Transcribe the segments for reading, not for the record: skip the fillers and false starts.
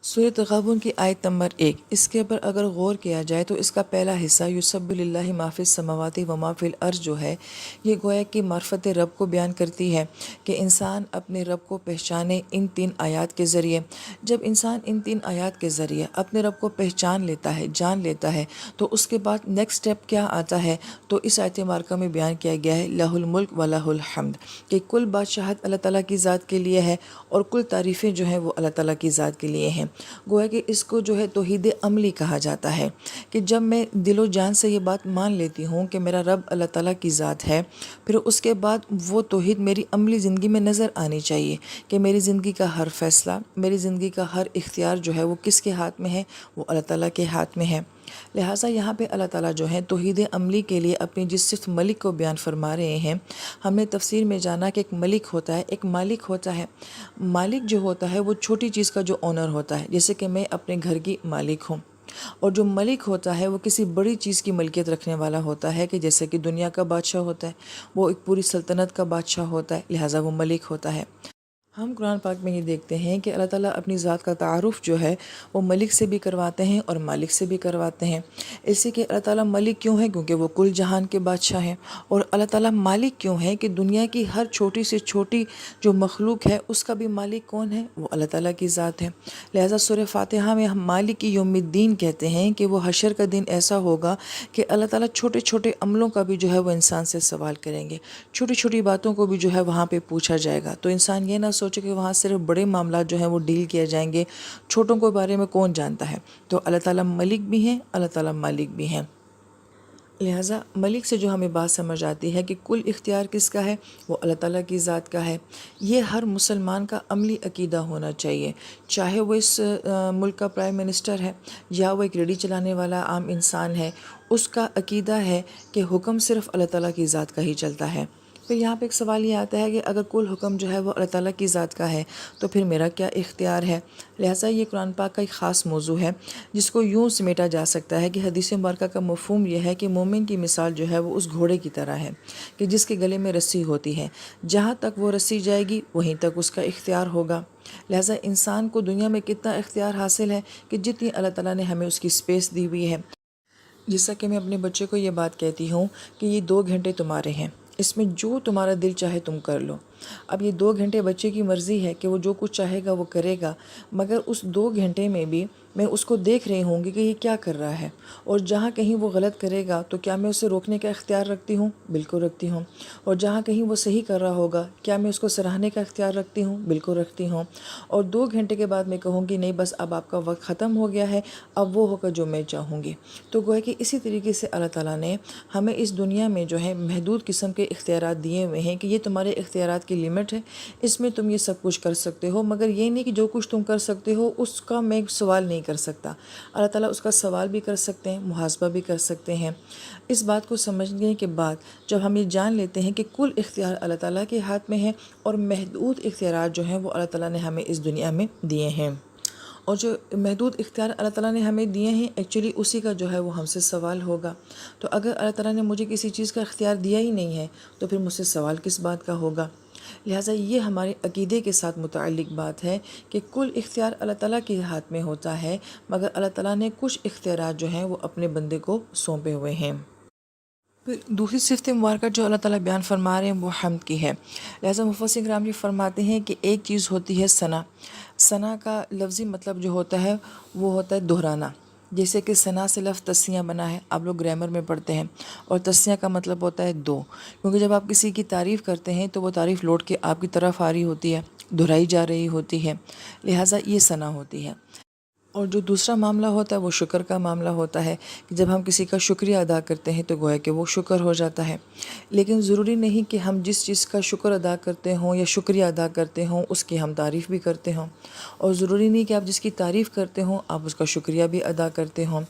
سورۃ تغابن کی آیت نمبر 1، اس کے اوپر اگر غور کیا جائے تو اس کا پہلا حصہ یسبح للہ ما فی السماوات و ما فی الارض جو ہے، یہ گویا کہ معرفت رب کو بیان کرتی ہے کہ انسان اپنے رب کو پہچانے ان 3 آیات کے ذریعے۔ جب انسان ان 3 آیات کے ذریعے اپنے رب کو پہچان لیتا ہے، جان لیتا ہے، تو اس کے بعد نیکسٹ سٹیپ کیا آتا ہے؟ تو اس آیت مبارکہ میں بیان کیا گیا ہے لہ الملک و لہ الحمد، کہ کل بادشاہت اللہ تعالیٰ کی ذات کے لیے ہے اور کل تعریفیں جو ہیں وہ اللہ تعالیٰ کی ذات کے لیے ہیں۔ گویا کہ اس کو جو ہے توحید عملی کہا جاتا ہے، کہ جب میں دل و جان سے یہ بات مان لیتی ہوں کہ میرا رب اللہ تعالیٰ کی ذات ہے، پھر اس کے بعد وہ توحید میری عملی زندگی میں نظر آنی چاہیے کہ میری زندگی کا ہر فیصلہ، میری زندگی کا ہر اختیار جو ہے وہ کس کے ہاتھ میں ہے؟ وہ اللہ تعالیٰ کے ہاتھ میں ہے۔ لہٰذا یہاں پہ اللہ تعالیٰ جو ہے توحید عملی کے لیے اپنی جس صفت ملک کو بیان فرما رہے ہیں۔ ہم نے تفسیر میں جانا کہ ایک ملک ہوتا ہے، ایک مالک ہوتا ہے۔ مالک جو ہوتا ہے وہ چھوٹی چیز کا جو اونر ہوتا ہے، جیسے کہ میں اپنے گھر کی مالک ہوں، اور جو ملک ہوتا ہے وہ کسی بڑی چیز کی ملکیت رکھنے والا ہوتا ہے، کہ جیسے کہ دنیا کا بادشاہ ہوتا ہے، وہ ایک پوری سلطنت کا بادشاہ ہوتا ہے، لہٰذا وہ ملک ہوتا ہے۔ ہم قرآن پاک میں یہ دیکھتے ہیں کہ اللہ تعالیٰ اپنی ذات کا تعارف جو ہے وہ ملک سے بھی کرواتے ہیں اور مالک سے بھی کرواتے ہیں۔ اسی کہ اللہ تعالیٰ ملک کیوں ہے؟ کیونکہ وہ کل جہان کے بادشاہ ہیں۔ اور اللہ تعالیٰ مالک کیوں ہے؟ کہ دنیا کی ہر چھوٹی سے چھوٹی جو مخلوق ہے اس کا بھی مالک کون ہے؟ وہ اللہ تعالیٰ کی ذات ہے۔ لہٰذا سورہ فاتحہ میں ہم مالک یوم الدین کہتے ہیں کہ وہ حشر کا دن ایسا ہوگا کہ اللہ تعالیٰ چھوٹے چھوٹے عملوں کا بھی جو ہے وہ انسان سے سوال کریں گے، چھوٹی چھوٹی باتوں کو بھی جو ہے وہاں پہ پوچھا جائے گا۔ تو انسان یہ نہ سوچے کہ وہاں صرف بڑے معاملات جو ہیں وہ ڈیل کیے جائیں گے، چھوٹوں کے بارے میں کون جانتا ہے؟ تو اللہ تعالیٰ ملک بھی ہیں، اللہ تعالیٰ مالک بھی ہیں۔ لہٰذا ملک سے جو ہمیں بات سمجھ آتی ہے کہ کل اختیار کس کا ہے؟ وہ اللہ تعالیٰ کی ذات کا ہے۔ یہ ہر مسلمان کا عملی عقیدہ ہونا چاہیے، چاہے وہ اس ملک کا پرائم منسٹر ہے یا وہ ایک ریڈی چلانے والا عام انسان ہے، اس کا عقیدہ ہے کہ حکم صرف اللہ تعالیٰ کی ذات کا ہی چلتا ہے۔ پھر یہاں پہ ایک سوال یہ آتا ہے کہ اگر کل حکم جو ہے وہ اللہ تعالیٰ کی ذات کا ہے تو پھر میرا کیا اختیار ہے؟ لہٰذا یہ قرآن پاک کا ایک خاص موضوع ہے جس کو یوں سمیٹا جا سکتا ہے کہ حدیث مبارکہ کا مفہوم یہ ہے کہ مومن کی مثال جو ہے وہ اس گھوڑے کی طرح ہے کہ جس کے گلے میں رسی ہوتی ہے، جہاں تک وہ رسی جائے گی وہیں تک اس کا اختیار ہوگا۔ لہٰذا انسان کو دنیا میں کتنا اختیار حاصل ہے کہ جتنی اللہ تعالیٰ نے ہمیں اس کی سپیس دی ہوئی ہے۔ جیسا کہ میں اپنے بچے کو یہ بات کہتی ہوں کہ یہ 2 گھنٹے تمہارے ہیں، اس میں جو تمہارا دل چاہے تم کر لو۔ اب یہ 2 گھنٹے بچے کی مرضی ہے کہ وہ جو کچھ چاہے گا وہ کرے گا، مگر اس 2 گھنٹے میں بھی میں اس کو دیکھ رہی ہوں گی کہ یہ کیا کر رہا ہے، اور جہاں کہیں وہ غلط کرے گا تو کیا میں اسے روکنے کا اختیار رکھتی ہوں؟ بالکل رکھتی ہوں۔ اور جہاں کہیں وہ صحیح کر رہا ہوگا کیا میں اس کو سراہنے کا اختیار رکھتی ہوں؟ بالکل رکھتی ہوں۔ اور 2 گھنٹے کے بعد میں کہوں گی نہیں بس اب آپ کا وقت ختم ہو گیا ہے، اب وہ ہوگا جو میں چاہوں گی۔ تو گویا کہ اسی طریقے سے اللہ تعالیٰ نے ہمیں اس دنیا میں جو ہے محدود قسم کے اختیارات دیے ہوئے ہیں کہ یہ تمہارے اختیارات کی لمٹ ہے، اس میں تم یہ سب کچھ کر سکتے ہو، مگر یہ نہیں کہ جو کچھ تم کر سکتے ہو اس کا میں سوال نہیں کر سکتا۔ اللہ تعالیٰ اس کا سوال بھی کر سکتے ہیں، محاسبہ بھی کر سکتے ہیں۔ اس بات کو سمجھنے کے بعد جب ہم یہ جان لیتے ہیں کہ کل اختیار اللہ تعالیٰ کے ہاتھ میں ہے اور محدود اختیارات جو ہیں وہ اللہ تعالیٰ نے ہمیں اس دنیا میں دیے ہیں، اور جو محدود اختیار اللہ تعالیٰ نے ہمیں دیے ہیں ایکچولی اسی کا جو ہے وہ ہم سے سوال ہوگا۔ تو اگر اللہ تعالیٰ نے مجھے کسی چیز کا اختیار دیا ہی نہیں ہے تو پھر مجھ سے سوال کس بات کا ہوگا؟ لہٰذا یہ ہمارے عقیدے کے ساتھ متعلق بات ہے کہ کل اختیار اللہ تعالیٰ کے ہاتھ میں ہوتا ہے، مگر اللہ تعالیٰ نے کچھ اختیارات جو ہیں وہ اپنے بندے کو سونپے ہوئے ہیں۔ پھر دوسری صفت مبارکہ جو اللہ تعالیٰ بیان فرما رہے ہیں وہ حمد کی ہے۔ لہٰذا مفسر کرام جی فرماتے ہیں کہ ایک چیز ہوتی ہے ثنا۔ ثنا کا لفظی مطلب جو ہوتا ہے وہ ہوتا ہے دہرانا، جیسے کہ ثنا سے لفظ تسنیہ بنا ہے، آپ لوگ گرامر میں پڑھتے ہیں، اور تسنیہ کا مطلب ہوتا ہے 2، کیونکہ جب آپ کسی کی تعریف کرتے ہیں تو وہ تعریف لوٹ کے آپ کی طرف آ رہی ہوتی ہے، دہرائی جا رہی ہوتی ہے، لہٰذا یہ ثنا ہوتی ہے۔ اور جو دوسرا معاملہ ہوتا ہے وہ شکر کا معاملہ ہوتا ہے کہ جب ہم کسی کا شکریہ ادا کرتے ہیں تو گویا کہ وہ شکر ہو جاتا ہے۔ لیکن ضروری نہیں کہ ہم جس چیز کا شکر ادا کرتے ہوں یا شکریہ ادا کرتے ہوں اس کی ہم تعریف بھی کرتے ہوں، اور ضروری نہیں کہ آپ جس کی تعریف کرتے ہوں آپ اس کا شکریہ بھی ادا کرتے ہوں۔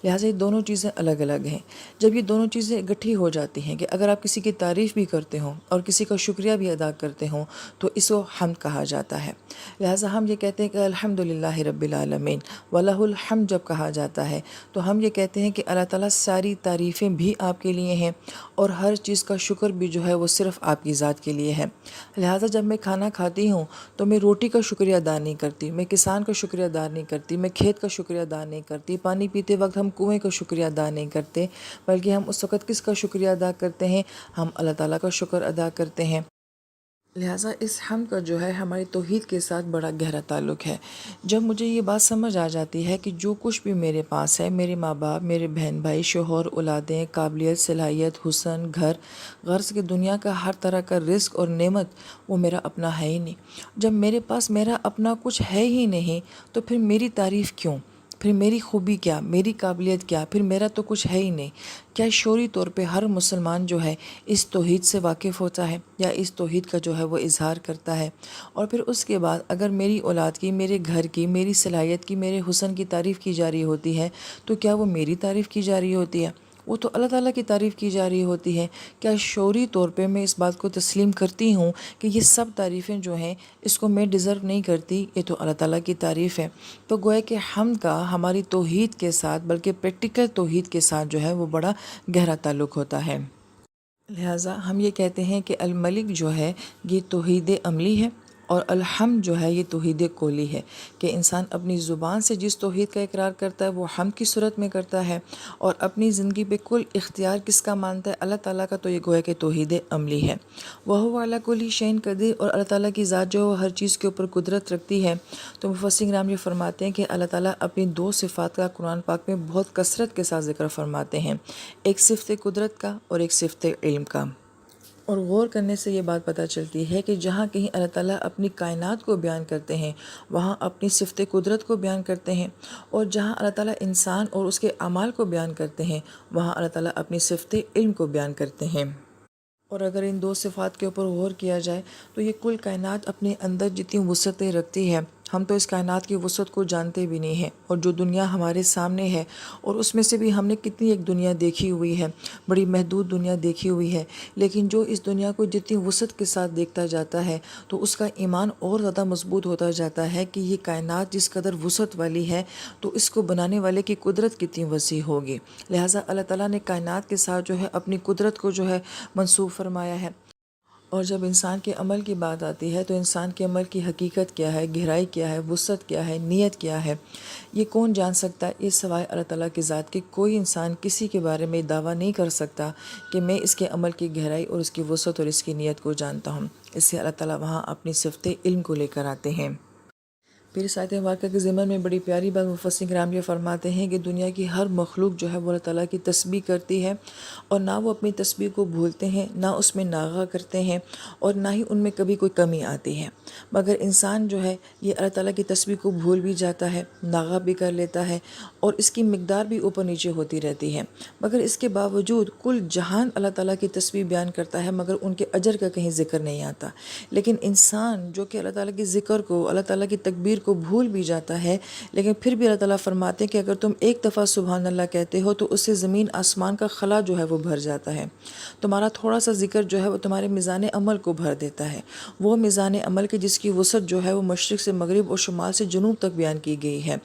لہٰذا یہ دونوں چیزیں الگ الگ ہیں۔ جب یہ دونوں چیزیں اکٹھی ہو جاتی ہیں کہ اگر آپ کسی کی تعریف بھی کرتے ہوں اور کسی کا شکریہ بھی ادا کرتے ہوں تو اس کو حمد کہا جاتا ہے۔ لہٰذا ہم یہ کہتے ہیں کہ الحمدللہ رب العالمین، وَلَهُ الْحَمْدُ جب کہا جاتا ہے تو ہم یہ کہتے ہیں کہ اللہ تعالیٰ ساری تعریفیں بھی آپ کے لیے ہیں اور ہر چیز کا شکر بھی جو ہے وہ صرف آپ کی ذات کے لیے ہے۔ لہٰذا جب میں کھانا کھاتی ہوں تو میں روٹی کا شکریہ ادا نہیں کرتی، میں کسان کا شکریہ ادا نہیں کرتی، میں کھیت کا شکریہ ادا نہیں کرتی، پانی پیتے وقت ہم کنویں کا شکریہ ادا نہیں کرتے، بلکہ ہم اس وقت کس کا شکریہ ادا کرتے ہیں؟ ہم اللہ تعالیٰ کا شکر ادا کرتے ہیں۔ لہٰذا اس حمد کا جو ہے ہماری توحید کے ساتھ بڑا گہرا تعلق ہے۔ جب مجھے یہ بات سمجھ آ جاتی ہے کہ جو کچھ بھی میرے پاس ہے، میرے ماں باپ، میرے بہن بھائی، شوہر، اولادیں، قابلیت، صلاحیت، حسن، گھر، غرض کہ دنیا کا ہر طرح کا رزق اور نعمت وہ میرا اپنا ہے ہی نہیں۔ جب میرے پاس میرا اپنا کچھ ہے ہی نہیں تو پھر میری تعریف کیوں؟ پھر میری خوبی کیا؟ میری قابلیت کیا؟ پھر میرا تو کچھ ہے ہی نہیں۔ کیا شعوری طور پہ ہر مسلمان جو ہے اس توحید سے واقف ہوتا ہے یا اس توحید کا جو ہے وہ اظہار کرتا ہے؟ اور پھر اس کے بعد اگر میری اولاد کی، میرے گھر کی، میری صلاحیت کی، میرے حسن کی تعریف کی جا رہی ہوتی ہے تو کیا وہ میری تعریف کی جا رہی ہوتی ہے؟ وہ تو اللہ تعالیٰ کی تعریف کی جا رہی ہوتی ہے۔ کیا شعوری طور پہ میں اس بات کو تسلیم کرتی ہوں کہ یہ سب تعریفیں جو ہیں اس کو میں ڈیزرو نہیں کرتی، یہ تو اللہ تعالیٰ کی تعریف ہے؟ تو گویا کہ حمد کا ہماری توحید کے ساتھ، بلکہ پریکٹیکل توحید کے ساتھ جو ہے وہ بڑا گہرا تعلق ہوتا ہے۔ لہٰذا ہم یہ کہتے ہیں کہ الملک جو ہے یہ توحید عملی ہے اور الحمد جو ہے یہ توحید قولی ہے، کہ انسان اپنی زبان سے جس توحید کا اقرار کرتا ہے وہ حمد کی صورت میں کرتا ہے، اور اپنی زندگی پہ کل اختیار کس کا مانتا ہے؟ اللہ تعالیٰ کا، تو یہ گویا کہ توحید عملی ہے۔ وَهُوَ عَلَىٰ كُلِّ شَيْءٍ قَدِيرٌ، اور اللہ تعالیٰ کی ذات جو ہے وہ ہر چیز کے اوپر قدرت رکھتی ہے۔ تو مفسرین کرام یہ فرماتے ہیں کہ اللہ تعالیٰ اپنی دو صفات کا قرآن پاک میں بہت کثرت کے ساتھ ذکر فرماتے ہیں، ایک صفت قدرت کا اور ایک صفت علم کا۔ اور غور کرنے سے یہ بات پتہ چلتی ہے کہ جہاں کہیں اللہ تعالیٰ اپنی کائنات کو بیان کرتے ہیں وہاں اپنی صفت قدرت کو بیان کرتے ہیں، اور جہاں اللہ تعالیٰ انسان اور اس کے اعمال کو بیان کرتے ہیں وہاں اللہ تعالیٰ اپنی صفت علم کو بیان کرتے ہیں۔ اور اگر ان دو صفات کے اوپر غور کیا جائے تو یہ کل کائنات اپنے اندر جتنی وسعتیں رکھتی ہے، ہم تو اس کائنات کی وسعت کو جانتے بھی نہیں ہیں، اور جو دنیا ہمارے سامنے ہے اور اس میں سے بھی ہم نے کتنی ایک دنیا دیکھی ہوئی ہے، بڑی محدود دنیا دیکھی ہوئی ہے، لیکن جو اس دنیا کو جتنی وسعت کے ساتھ دیکھتا جاتا ہے تو اس کا ایمان اور زیادہ مضبوط ہوتا جاتا ہے کہ یہ کائنات جس قدر وسعت والی ہے تو اس کو بنانے والے کی قدرت کتنی وسیع ہوگی۔ لہٰذا اللہ تعالیٰ نے کائنات کے ساتھ جو ہے اپنی قدرت کو جو ہے منسوب فرمایا ہے۔ اور جب انسان کے عمل کی بات آتی ہے تو انسان کے عمل کی حقیقت کیا ہے، گہرائی کیا ہے، وسعت کیا ہے، نیت کیا ہے، یہ کون جان سکتا ہے؟ یہ سوائے اللہ تعالیٰ کی ذات کے کوئی انسان کسی کے بارے میں دعویٰ نہیں کر سکتا کہ میں اس کے عمل کی گہرائی اور اس کی وسعت اور اس کی نیت کو جانتا ہوں۔ اس سے اللہ تعالیٰ وہاں اپنی صفت علم کو لے کر آتے ہیں۔ پھر اس آیت مبارکہ کے ضمن میں بڑی پیاری بات مفسرین کرام یہ فرماتے ہیں کہ دنیا کی ہر مخلوق جو ہے وہ اللہ تعالیٰ کی تسبیح کرتی ہے، اور نہ وہ اپنی تسبیح کو بھولتے ہیں، نہ اس میں ناغہ کرتے ہیں، اور نہ ہی ان میں کبھی کوئی کمی آتی ہے۔ مگر انسان جو ہے یہ اللہ تعالیٰ کی تسبیح کو بھول بھی جاتا ہے، ناغہ بھی کر لیتا ہے، اور اس کی مقدار بھی اوپر نیچے ہوتی رہتی ہے، مگر اس کے باوجود کل جہان اللہ تعالیٰ کی تسبیح بیان کرتا ہے، مگر ان کے اجر کا کہیں ذکر نہیں آتا۔ لیکن انسان جو کہ اللہ تعالیٰ کی ذکر کو، اللہ تعالیٰ کی تکبیر کو بھول بھی جاتا ہے، لیکن پھر بھی اللہ تعالیٰ فرماتے ہیں کہ اگر تم ایک دفعہ سبحان اللہ کہتے ہو تو اس سے زمین آسمان کا خلا جو ہے وہ بھر جاتا ہے۔ تمہارا تھوڑا سا ذکر جو ہے وہ تمہارے میزان عمل کو بھر دیتا ہے، وہ میزان عمل کی جس کی وسعت جو ہے وہ مشرق سے مغرب اور شمال سے جنوب تک بیان کی گئی ہے۔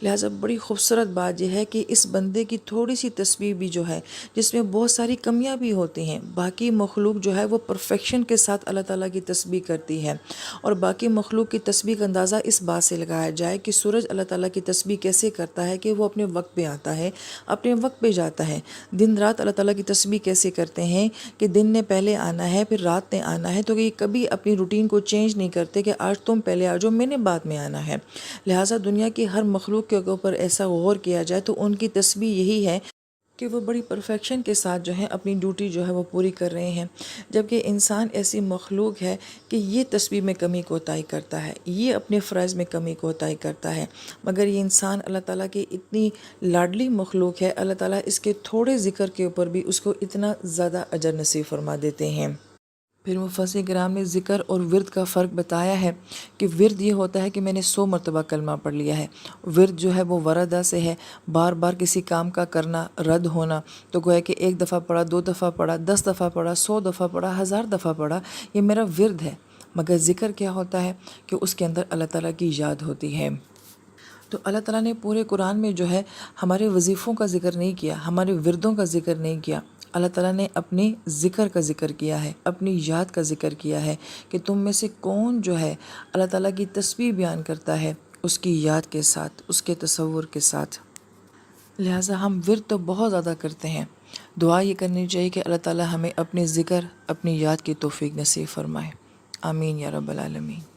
لہٰذا بڑی خوبصورت بات یہ ہے کہ اس بندے کی تھوڑی سی تسبیح بھی جو ہے جس میں بہت ساری کمیاں بھی ہوتی ہیں، باقی مخلوق جو ہے وہ پرفیکشن کے ساتھ اللہ تعالیٰ کی تسبیح کرتی ہے، اور باقی مخلوق کی تسبیح کا اندازہ اس بات سے لگایا جائے کہ سورج اللہ تعالیٰ کی تسبیح کیسے کرتا ہے کہ وہ اپنے وقت پہ آتا ہے، اپنے وقت پہ جاتا ہے۔ دن رات اللہ تعالیٰ کی تسبیح کیسے کرتے ہیں کہ دن نے پہلے آنا ہے پھر رات نے آنا ہے، تو یہ کبھی اپنی روٹین کو چینج نہیں کرتے کہ آج تم پہلے آ جاؤ، میں نے بعد میں آنا ہے۔ لہٰذا دنیا کی ہر مخلوق کے اوپر ایسا غور کیا جائے تو ان کی تسبیح یہی ہے کہ وہ بڑی پرفیکشن کے ساتھ جو ہے اپنی ڈیوٹی جو ہے وہ پوری کر رہے ہیں، جبکہ انسان ایسی مخلوق ہے کہ یہ تسبیح میں کمی کوتاہی کرتا ہے، یہ اپنے فرائض میں کمی کوتاہی کرتا ہے، مگر یہ انسان اللہ تعالیٰ کی اتنی لاڈلی مخلوق ہے، اللہ تعالیٰ اس کے تھوڑے ذکر کے اوپر بھی اس کو اتنا زیادہ اجر نصیب فرما دیتے ہیں۔ پھر مفسرین کرام نے ذکر اور ورد کا فرق بتایا ہے کہ ورد یہ ہوتا ہے کہ میں نے 100 مرتبہ کلمہ پڑھ لیا ہے، ورد جو ہے وہ وردہ سے ہے، بار بار کسی کام کا کرنا، رد ہونا، تو گویا کہ 1 دفعہ پڑھا، 2 دفعہ پڑھا، 10 دفعہ پڑھا، 100 دفعہ پڑھا، 1000 دفعہ پڑھا، یہ میرا ورد ہے۔ مگر ذکر کیا ہوتا ہے کہ اس کے اندر اللہ تعالیٰ کی یاد ہوتی ہے۔ تو تو اللہ تعالیٰ نے پورے قرآن میں جو ہے ہمارے وظیفوں کا ذکر نہیں کیا، ہمارے وردوں کا ذکر نہیں کیا، اللہ تعالیٰ نے اپنی ذکر کا ذکر کیا ہے، اپنی یاد کا ذکر کیا ہے کہ تم میں سے کون جو ہے اللہ تعالیٰ کی تسبیح بیان کرتا ہے اس کی یاد کے ساتھ، اس کے تصور کے ساتھ۔ لہٰذا ہم ورد تو بہت زیادہ کرتے ہیں، دعا یہ کرنی چاہیے کہ اللہ تعالیٰ ہمیں اپنے ذکر، اپنی یاد کی توفیق نصیب فرمائے۔ آمین یا رب العالمین۔